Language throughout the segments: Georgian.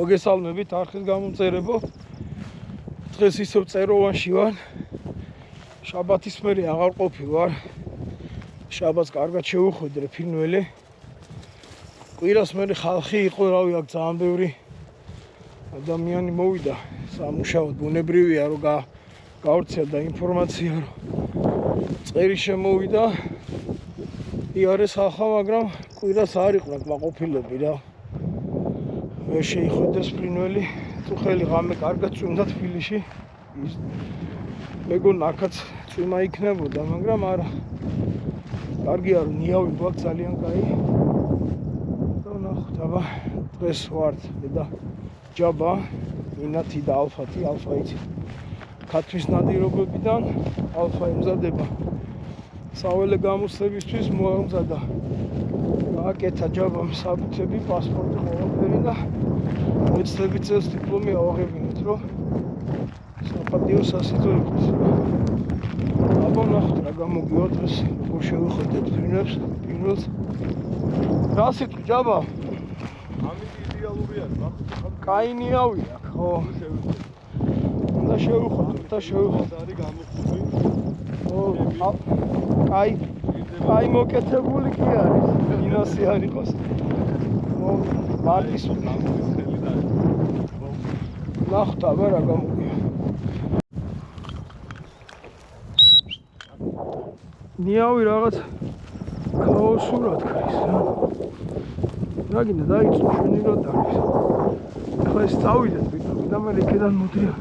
მოგესალმებით არხის გამომწერებო. დღეს ისევ წეროვანში ვარ. შაბათის მერე აღარ ყოფილვარ. შაბათს კარგად შევუხვედრე ფინველი. კვირას მერე ხალხი იყო, რავი, აქ ძალიან ბევრი ადამიანი მოვიდა სამუშაოდ. ბუნებრივია რომ გავრცელდა ინფორმაცია, რომ წერი შემოვიდა. იარეს ხალხა, მაგრამ კვირას არ იყო კმაყოფილები რა. მე შეიხვედეს ფრინველი, თუ ხელი ღამე კარგად წვიმდა თბილისში. მეგონა აქაც წვიმა იქნებოდა, მაგრამ არა. კარგია რომ ნიავი გვაქვს ძალიან კაი. ნახოთ, აბა დღეს ვართ და ჯაბა, ინათი და ალფათი, ალფა იცი. ქათმის ნადირობებიდან ალფა ემზადება საველე გამოსვლებისთვის მოამზადა. აკეთა ჯაბამ საბუთები, პასპორტი, ყველაფერი და მეცნები წელს დიპლომი ავაღებინეთ, რომ საპატიო სასიძო იყოს. აბა ნახოთ რა გამოგივა დღეს, როგორ შევიხვედეთ ფრინველს, პირველს. რა სიტყვი ჯაბა? ამით იდეალურია, ნახოთ. კაი ნიავი აქვს, ხო? უნდა შევიხვედოთ და შევიხვედოთ. არის გამოხდები. ო, აი მოკეთებული კი არის. ინასი არ იყოს. მალის ხელი და ნახოთ აბა რა გამოგია. ნიავი რაღაც ქაოსურად ქრის რა. რა გინდა დაიწყო შენი რა დარის. ახლა ეს წავიდეთ ვიტყვი და მე იქიდან მოდრია.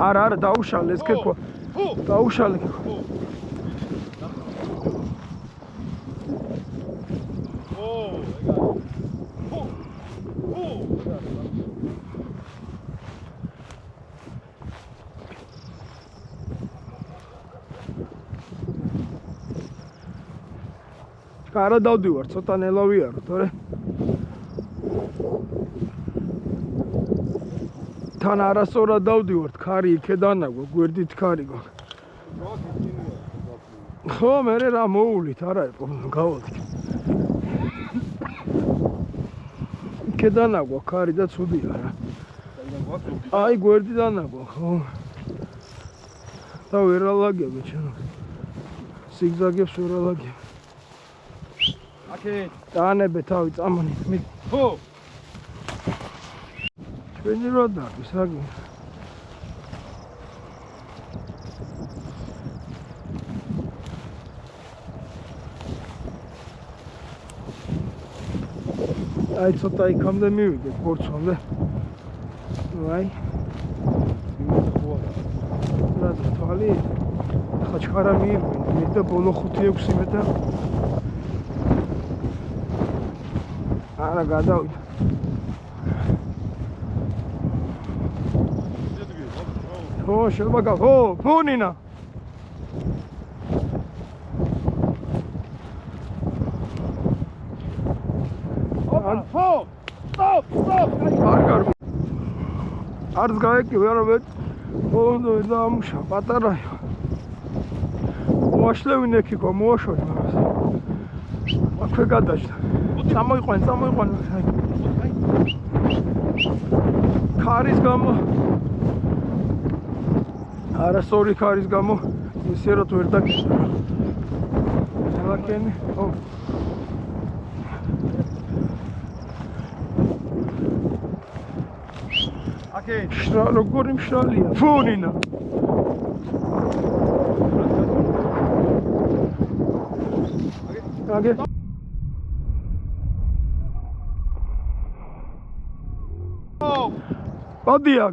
არა დაუშალე ეს ქექვა. დაუშალე ქექვა. არა დავდივარ, ცოტა ნელავია რო, თორე თან არასწორად დავდივართ, ქარი იქედან აგვაქვს, გვერდით ქარი გვაქვს. ხო, მე რა მოულით, არა გავალთ. იქედან აგვაქვს ქარი და ცუდია რა. აი გვერდიდან აგვაქვს, ხო. და ვერ ალაგებ ჩემო. სიგზაგებს ვერ ალაგებ. აკე, დაანებე თავი წამონით. ხო. ჩვენი რა დავის, რა გინდა? აი ცოტა იქამდე მივიდეთ ბორცვამდე. აი. რა თვალი? ახლა ჩხარა მიიღო და ბოლო 5-6 მეტრი. არა გადავიდა. ხო, შევაგა, ხო, ფუნინა. ხო, სტოპ. კარგი. არც გაეკი ვერ ვეთ. ოღონდ დამუშა, პატარაა. მოაშლევინე ქიქო, მოაშორი მაგას. აქვე გადაჭდა. წამოიყვან. ქარის გამო არასწორი ქარის გამო ისე რომ ვერ დაგიშვა. ელაკენი, ხო. აკე, როგორი მშრალია. ფუნინა. აკე. Падия.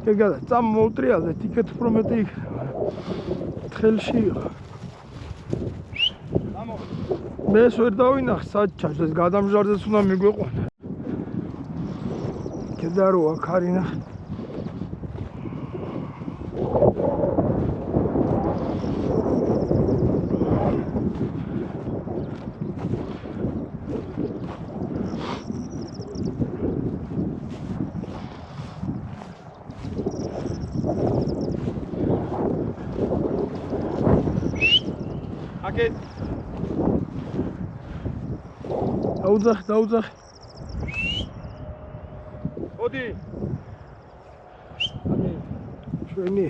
ეგა წამ მოუტრიალე ტიკეტ პრომეტი თხელში იყო. მე ვერ დავინახ საჩას ეს გადამჟარდეს უნდა მიგვეყვანა. კედაროა ქარინა. აკეთ. დაუძახი. მოდი. ჩვენი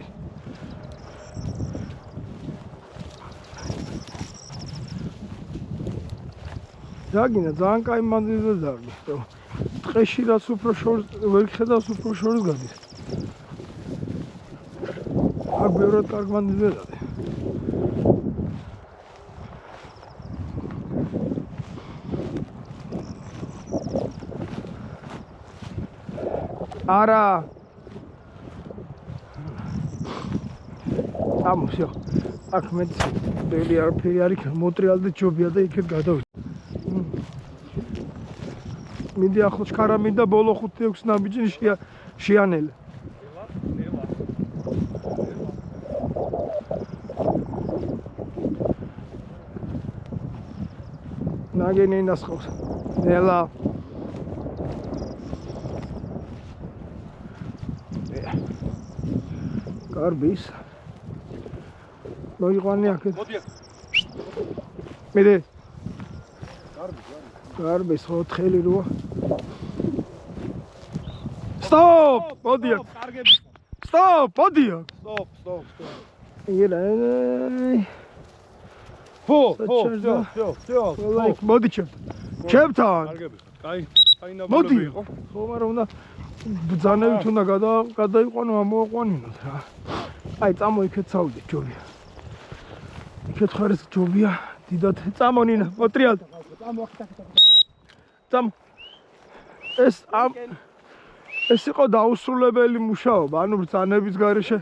დაგინა ძალიან კაი მანძილზე დარგი. ტყეში რაც უფრო შორს ვერ ხედავს, უფრო შორს გადის. აქ ბევრად კარგ მანძილზე დადი. არა. ამოსიო. აქ მეც ბევრი არაფერი არ იქნება, მოტრიალდი ჯობია და იქეთ გადავიდე. მინდა ახლა ჩქარა მინდა ბოლო 5-6 ნაბიჯი შეანელე. ნაგენი ნასხავს. ნელა. კარბის. მოიყვანი აქეთ. მოდი. მიდე. კარბის 4 როა. Stop! მოდი აქ. კარგები. Stop! მოდი აქ. Stop. ირა. Фу. ლაიქ მოდი ჩემთან. კარგები. კაი მოდი. ნაბოლები იყო. ხო, მაგრამ უნდა ბძანებით უნდა გადაიყვანო, ამოაყვანინოთ რა. აი, წამო იქეთ წავიდე, ჯობია. იქეთ ხარეს ჯობია, დიდად. წამო ნინა, მოტრიალ. წამო. ეს იყო დაუსრულებელი მუშაობა, ანუ ბრძანების გარეშე.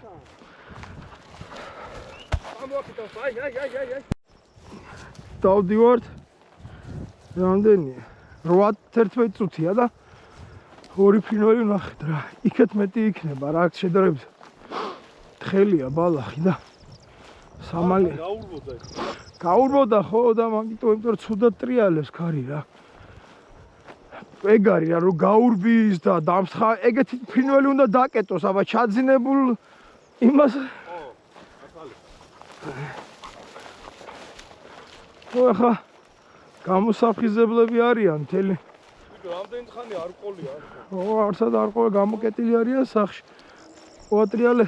დავდივართ. რამდენია? 8-11 წუთია და 2 ფრინველი ვნახეთ რა. იქეთ მეტი იქნება რა შედარებით. თხელია ბალახი და სამალი. გაურბოდა ხო და მაგიტო იმიტომ რომ ცუდად ტრიალებს ქარი რა. ეგარი რა რომ გაურბის და დამსხა ეგეთი ფრინველი უნდა დაკეტოს, აბა ჩაძინებულ იმას. ხო ახლა გამოსაფხიზებლები არიან მთელი. რამდენი ხანი არ ყოლია? ო, არსად არ ყოლია, გამოკეტილი არიან სახში. ოატრიალე.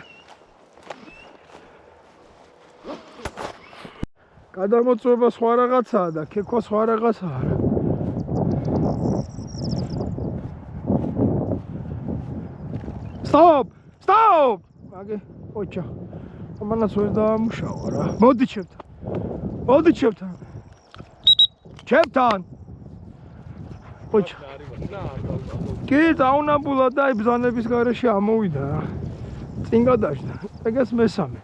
გადამოწვევა სხვა რაღაცაა და ქექვა სხვა რაღაცაა რა. Stop! მაგე, ოჩა. ამანაც ვერ დაამუშავა რა. მოდი ჩემთან. ჩემთან. ოჩა. კი, დაუნაბულა და აი ბრძანების გარეშე ამოვიდა რა. წინ გადაჭდა. ეგეც მესამე.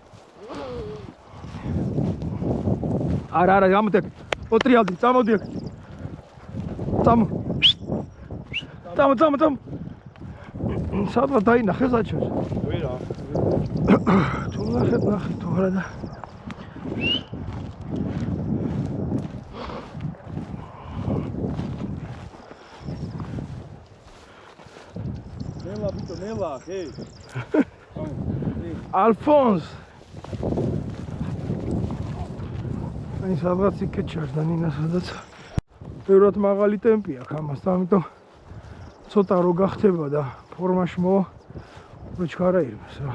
არა, გამოდი. მოტრიალდი, წამოდი აქ. წამო. სადღაც დაინახე საჩოს. ვერა. თუ ნახეთ თუ არა და. ნელა, ჰე. ალფონს. აი სადღაც იქეთ ჩარდა ნინა სადაც. ბევრად მაღალი ტემპი აქვს ამას, ამიტომ ცოტა რო გახდება და ფორმაში მოვა, რო ჩქარა ირმეს რა.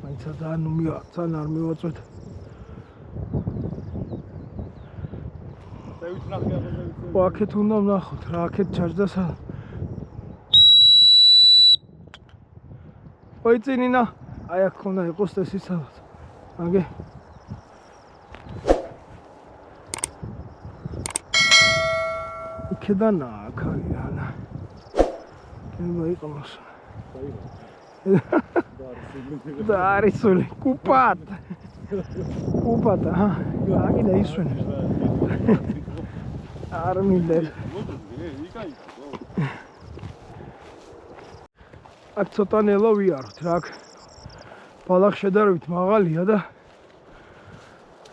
მაინც ძალიან არ მივაწვეთ. აქეთ უნდა ვნახოთ რა, აქეთ ჩაჯდა სა. ოი წინინა, აი აქ უნდა იყოს წესი სადაც. მაგე. იქედან აქ არის რა. კენო იყავს. და არის სული, კუპატ. ჰა. აგიდა ისვენებს. არ მინდა. აქ ცოტა ნელა ვიაროთ რა. ბალახ შედარებით მაღალია და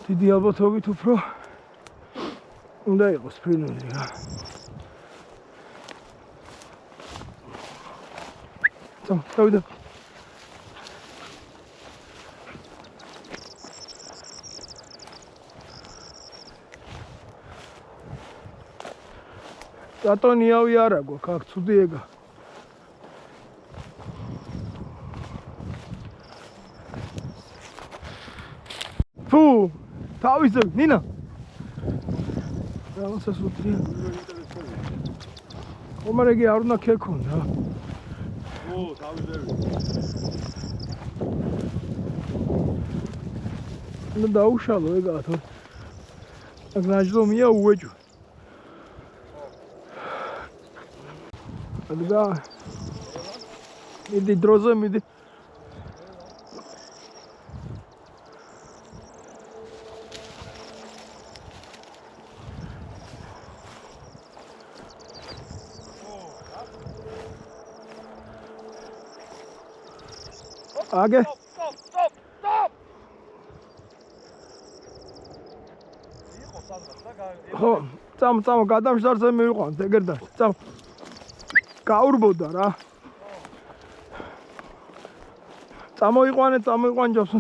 დიდი ალბათობით უფრო უნდა იყოს ფრინველი რა. დავიდა. Ატონიავი არა გვაქვს, აქ ცუდი ეგა. ფუ, თავისე, ნინა. რაღაცას უთრია. ხომარეგი არ უნდა ქექონდა. ო, თავისები. უნდა დაუშალო ეგათო. აქ ნაჯლომია უეჯო. და მიდი დროზე მიდი. აგე Stop! იყო სადღაც და ხო, წამ გადამშდარზე მივიყვანთ ეგერ და წამ. გაურბოდა რა. წამოიყვანე ჯობს.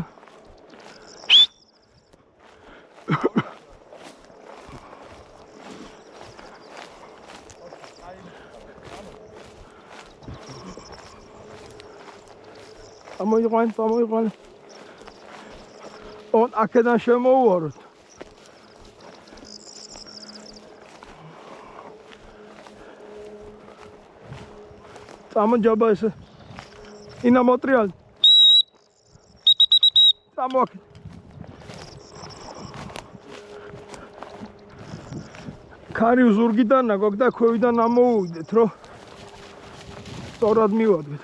წამოიყვანე. აქედან შემოუვაროთ. წამოჯაბა ესე. ინა მოტრიალ. წამოაქ. ქარი ზურგიდან ნაგოგ და ქვევიდან ამოუვიდეთ, რომ სწორად მივადგეთ.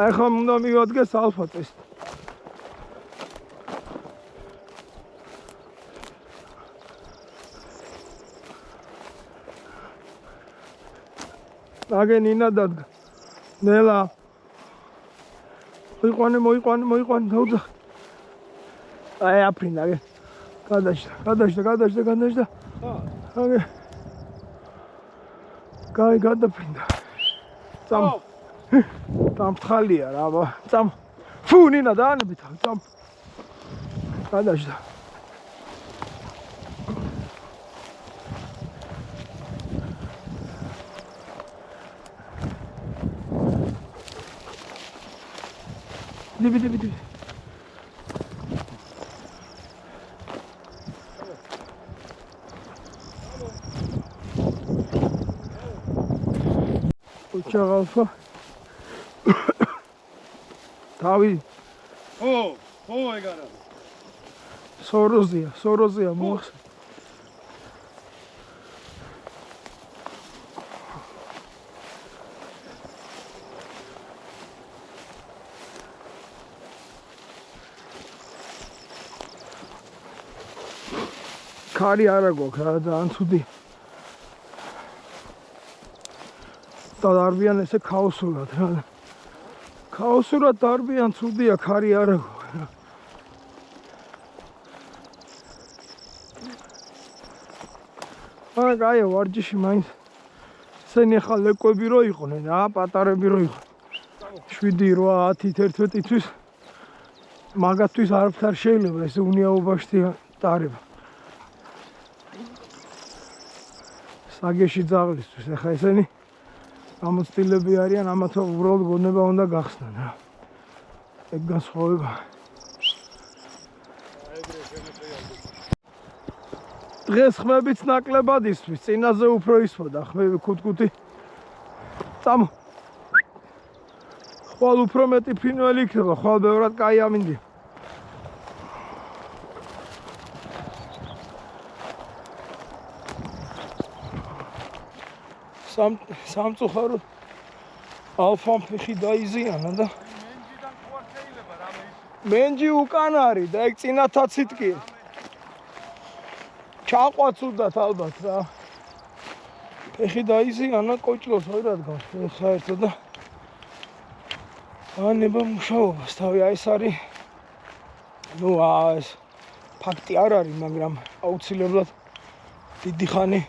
აი ხომ უნდა მივადგეს ალფატეს. აგე ნინა დადგა. ნელა. მოიყვანე დაუძახ. აი აფრინდა აგე. გადაშდა. აგე. კაი გადაფრინდა. წამ. დამთხალია რა, წამ. ფუ ნინა დაანები თავი, წამ. გადაშდა. Диви. Uçağalfa. Tavi. ო, ეგარა. Sorozia მოხს. ქარი არა გვაქვს რა, ძალიან ცუდი. და დარბიან ესე ქაოსურად რა. ქაოსურად დარბიან, ცუდია, ქარი არა გვაქვს რა. აი ვარჯიში მაინც ესენი ახლა ლეკვები რო იყვნენ რა, პატარები რო იყვნენ. 7, 8, 10, 11 თვის მაგათთვის არაფერ შეიძლება ეს უნიაობაში დარება. საგეში ძაღლისთვის ახლა ესენი გამოცდილები არიან, ამათ უბრალოდ გონება უნდა გახსნან რა. ეგ განსხვავება. დღეს ხმებიც ნაკლებად ისმის, წინაზე უფრო ისმოდა ხმები კუტკუტი. წამო. ხვალ უფრო მეტი ფინველი იქნება, ხვალ ბევრად კაი ამინდია. სამწუხაროდ ალფამ ფეხი დაიზიანა და მენჯიდან ხوار შეიძლება რამე ის. მენჯი უკან არის და ეგ წინათაც იტკია. ჩაყვაც უდათ ალბათ რა. ფეხი დაიზიანა, კოჭლოს აი რადგან საერთოდ და ანება მუშაობას თავი აი ეს არის. ნუ ეს ფაქტი არ არის, მაგრამ აუცილებლად დიდი ხანი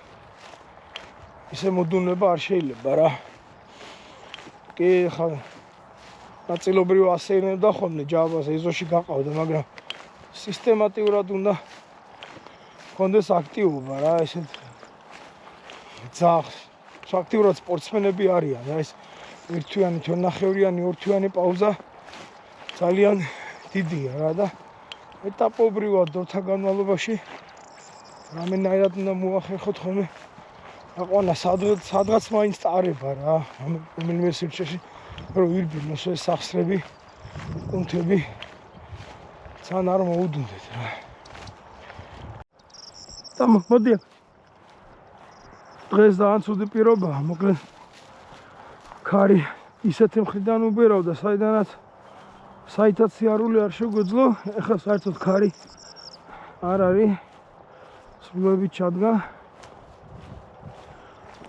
ისე მოდუნება არ შეიძლება რა. კი ხა ნაწილობრივ ასეირნებდა ხოლმე ჯაბას ეზოში გაყავდა, მაგრამ სისტემატიურად უნდა კონდეს აქტივობა რა, ესეთ ძაღლს. აქტიურად სპორტსმენები არიან რა, ეს ერთთვიანი, თვენახევრიანი, ორთვიანი პაუზა ძალიან დიდია რა და ეტაპობრივად დროთა განმავლობაში რამენაირად უნდა მოახერხოთ ხოლმე აყვანა სადღაც მაინც წარება რა, რომელიმე სივრცეში რომ ირბილოს ეს სახსრები, კუნთები თან არ მოუდუნდეთ რა. და მოდი დღეს ძალიან ცუდი პირობაა, მოკლედ ქარი ისეთი მხრიდან უბერავდა, საიდანაც სიარული არ შეგვეძლო, ეხლა საერთოდ ქარი არ არის, სრულებით ჩადგა.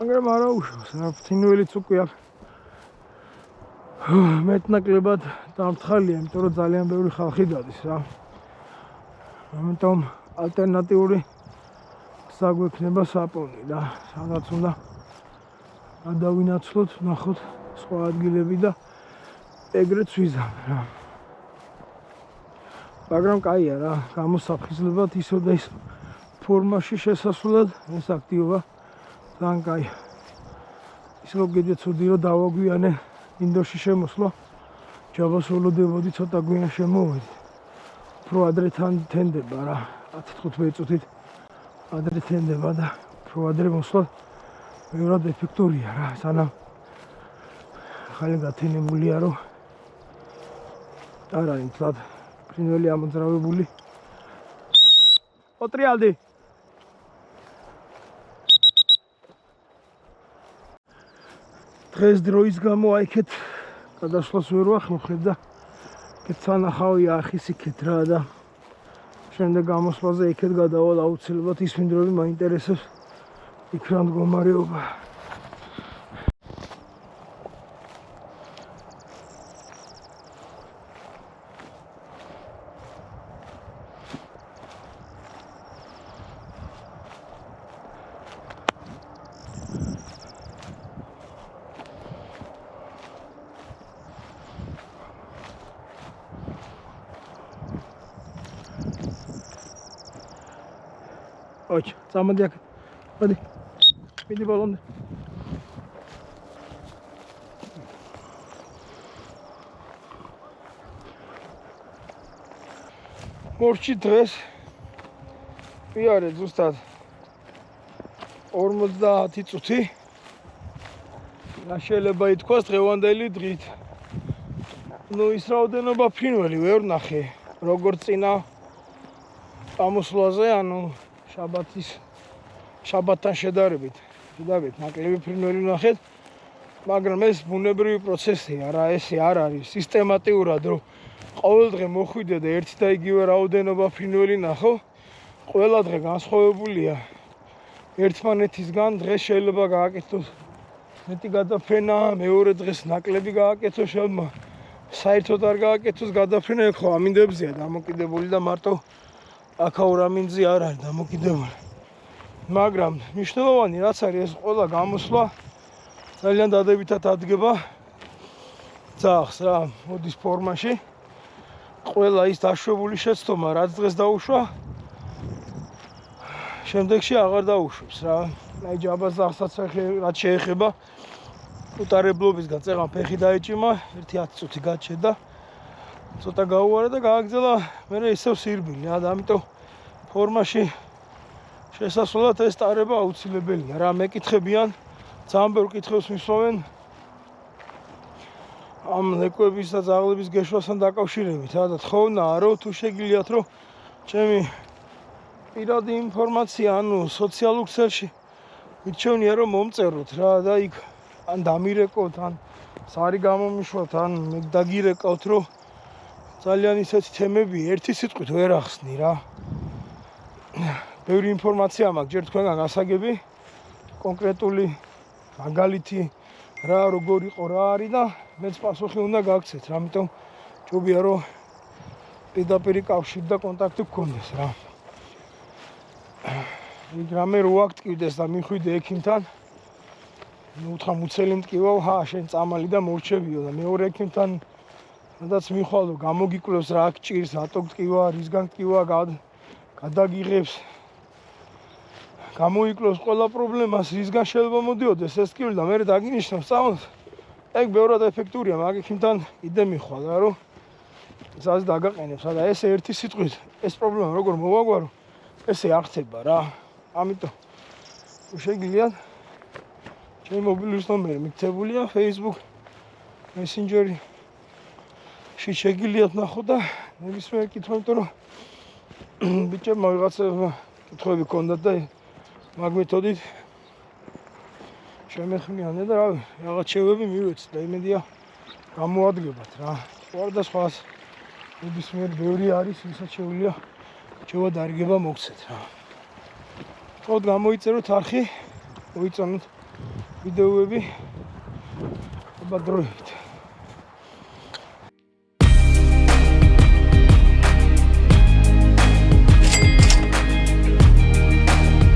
მაგრამ არა უშავს რა, ფრინველიც უკვე აქ მეტნაკლებად დამთხალია, იმიტომ რომ ძალიან ბევრი ხალხი დადის რა. ამიტომ ალტერნატიული გზა გვექნება საპონი და სადაც უნდა გადავინაცვლოთ, ვნახოთ სხვა ადგილები და ეგრეც ვიზამ რა. მაგრამ კაია რა, გამოსაფხიზლებად ისო და ის ფორმაში შესასვლელად ეს აქტივობა ძალიან კაია. ის რომ გეცოდი რომ დავაგვიანე ინდოში შემოსვლა, ჯაბას ველოდებოდი ცოტა გვიან შემოვედი. უფრო ადრე თენდება რა, 10-15 წუთით ადრე თენდება და უფრო ადრე მოსვლა ბევრად ეფექტურია რა, სანამ ახალი გათენებულია რომ არ არის თლად ფრინველი ამოძრავებული. ოტრიალდი დღეს დროის გამო აიქეთ გადასვლას ვერ ვახმოვხებ და სანახავია ახის იქეთ რა და შემდეგ გამოსვლაზე იქეთ გადავალ აუცილებლად ის მინდვრები მაინტერესებს იქ რა მდგომარეობა. ოჩ, წამოდი აქ. მოდი. მიდი ბოლომდე. მორჩი დღეს ვიარე ზუსტად 50 წუთი. რა შეიძლება ითქვას დღევანდელი დღით. ნუ ის რაოდენობა ფრინველი ვერ ვნახე, როგორც წინა ამოსვლაზე, ანუ შაბათთან შედარებით ნაკლები ფრინველი ვნახეთ, მაგრამ ეს ბუნებრივი პროცესია რა, ესე არ არის სისტემატიურად რომ ყოველ დღე მოხვიდე და ერთი და იგივე რაოდენობა ფრინველი ნახო, ყველა დღე განსხვავებულია ერთმანეთისგან. დღეს შეიძლება გააკეთოს მეტი გადაფრენა, მეორე დღეს ნაკლები გააკეთოს, შეიძლება საერთოდ არ გააკეთოს გადაფრენა, ხო ამინდებზეა დამოკიდებული და მარტო აქაურ ამინდზე არ არის დამოკიდებული. მაგრამ მნიშვნელოვანი რაც არის, ეს ყველა გამოსვლა ძალიან დადებითად ადგება ძაღლს რა, მოდის ფორმაში. ყველა ის დაშვებული შეცდომა, რაც დღეს დაუშვა, შემდეგში აღარ დაუშვებს რა. აი ჯაბას ძაღლსაც რაც შეეხება, უტარებლობისგან წეღან ფეხი დაეჭიმა, 1-10 წუთი გაჩერდა, ცოტა გაუარა და გააგზავნა, მერე ისევ სირბილი რა, და ამიტომ ფორმაში შესასვლელად ეს ტარება აუცილებელია რა. მეკითხებიან, ძალიან ბევრ კითხვებს მისვავენ ამ ლეკვების და ძაღლების გეშვასთან დაკავშირებით რა, და თხოვნაა რომ თუ შეგიძლიათ რომ ჩემი პირადი ინფორმაცია, ანუ სოციალურ ქსელში მირჩევნია რომ მომწეროთ რა და იქ ან დამირეკოთ, ან სარი გამომიშვათ, ან დაგირეკავთ, რომ ძალიან ისეთი თემები ერთი სიტყვით ვერ ახსნი რა. ბევრი ინფორმაცია მაქვს ჯერ თქვენგან გასაგები, კონკრეტული მაგალითი რა, როგორ იყო, რა არის და მეც პასუხი უნდა გაგცეთ რა, ამიტომ ჯობია რომ პირდაპირ კავშირი და კონტაქტი გქონდეს რა. იქ რამე რო აქტივდეს და მიხვიდე ექიმთან, ნუ უთხრა მუცელი მტკივაო, შენ წამალი და მორჩებიო და მეორე ექიმთან სადაც მიხვალო, გამოგიკვლევს რა გჭირს, რატო გტკივა, რისგან გტკივა, გადაგიღებს. გამოიკლავს ყველა პრობლემას, რისგან შეიძლება მოდიოდეს ეს ტკივილი და მერე დაგინიშნავს სწავლას. ეგ ბევრად ეფექტურია, მაგ ექიმთან კიდე მიხვალა, რომ სადაც დაგაყენებს, და ეს ერთი სიტყვით, ეს პრობლემა როგორ მოვაგვარო, ესე არ ხდება რა. ამიტომ შეგიძლიათ ჩემი მობილურის ნომერი მიქცეულია Facebook Messenger-ი. შეგიძლიათ ნახოთ და ნებისმიერ კითხვა, იმიტომ რომ ბიჭებმა ვიღაცებმა კითხვები ჰქონდათ და მაგ მეთოდით შემეხმიანე და რაღაც შევები მივეცეთ და იმედია გამოადგებათ რა. სხვადასხვას ნებისმიერ ბევრი არის, ვისაც შეუძლია შევა დარიგება მოგცეთ რა. თქოდ გამოიწეროთ არხი, მოიწონოთ ვიდეოები აბა დროებით.